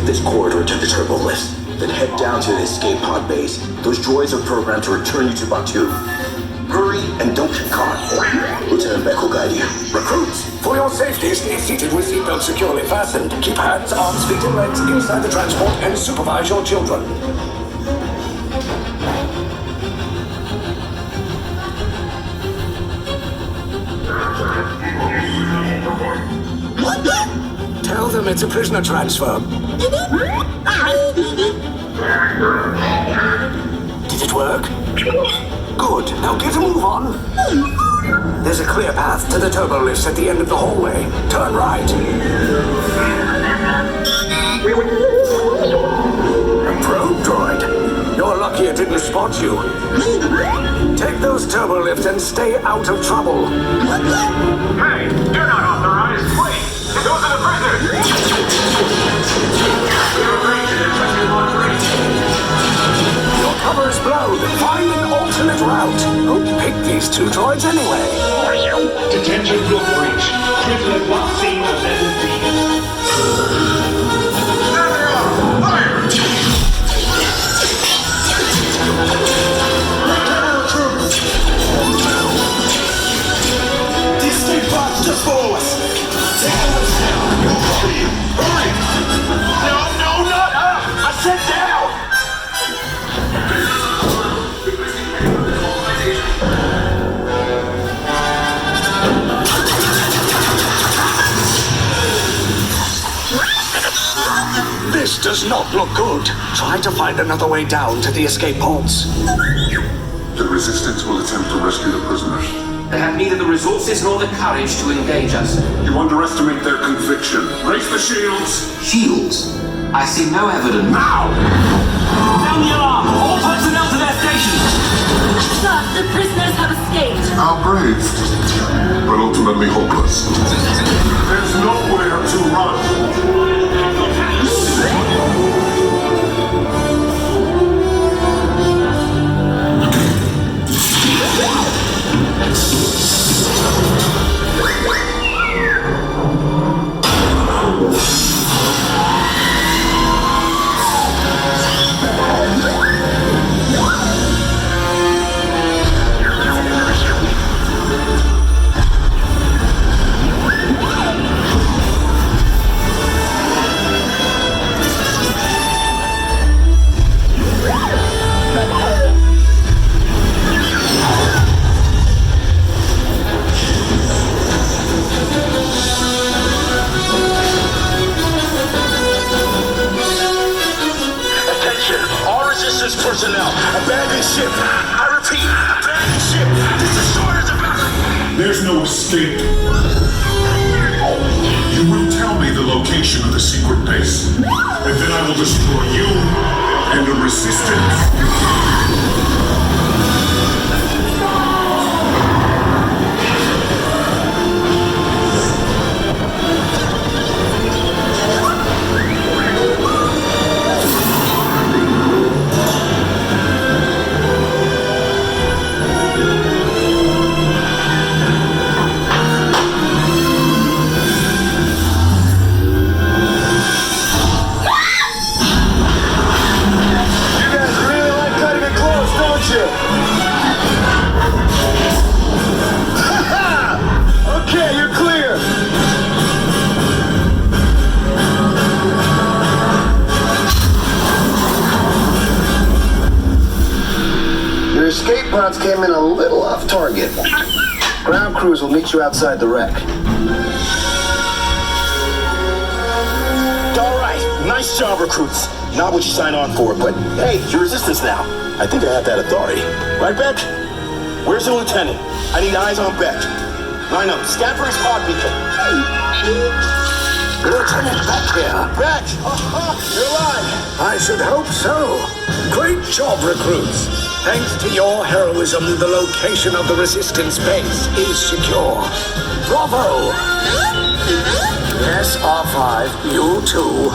this corridor to the turbo lift. Then head down to the escape pod base. Those droids are programmed to return you to Batu. Hurry and don't get caught. Lieutenant Beck will guide you. Recruits, for your safety, stay seated with seatbelts securely fastened. Keep hands, arms, feet, and legs inside the transport and supervise your children. Tell them it's a prisoner transfer. Did it work? Good. Now get a move on. There's a clear path to the turbo lifts at the end of the hallway. Turn right. A probe droid. You're lucky it didn't spot you. Take those turbo lifts and stay out of trouble. Hey, you're not authorized. Wait, those are the prisoners. Your cover is blown. Find an alternate route. Who picked these two droids anyway? Detention will breach. Prisoner not seen as defeated. There they are! Fire! The escape pod's just below us. Take those down. You'll cover you. Hurry! No, not up! I said down! This does not look good. Try to find another way down to the escape pods. The Resistance will attempt to rescue the prisoners. They have neither the resources nor the courage to engage us. You underestimate their conviction. Raise the shields! Shields? I see no evidence. Now! Sound the alarm! All personnel to their stations! Sir, the prisoners have escaped. How brave, but ultimately hopeless. There's nowhere to run. Personnel, abandon ship. I repeat, abandon ship. This destroyer's about. There's no escape. You will tell me the location of the secret base, and then I will destroy you and the Resistance. Okay, you're clear. Your escape pods came in a little off target. Ground crews will meet you outside the wreck. All right, nice job, recruits. Not what you signed on for, but hey, you're Resistance now. I think I have that authority. Right, Beck? Where's the lieutenant? I need eyes on Beck. Line up. Scan for his pod beacon. Lieutenant Beck here. Beck! You're alive! I should hope so. Great job, recruits. Thanks to your heroism, the location of the Resistance base is secure. Bravo! Yes, R5, you too.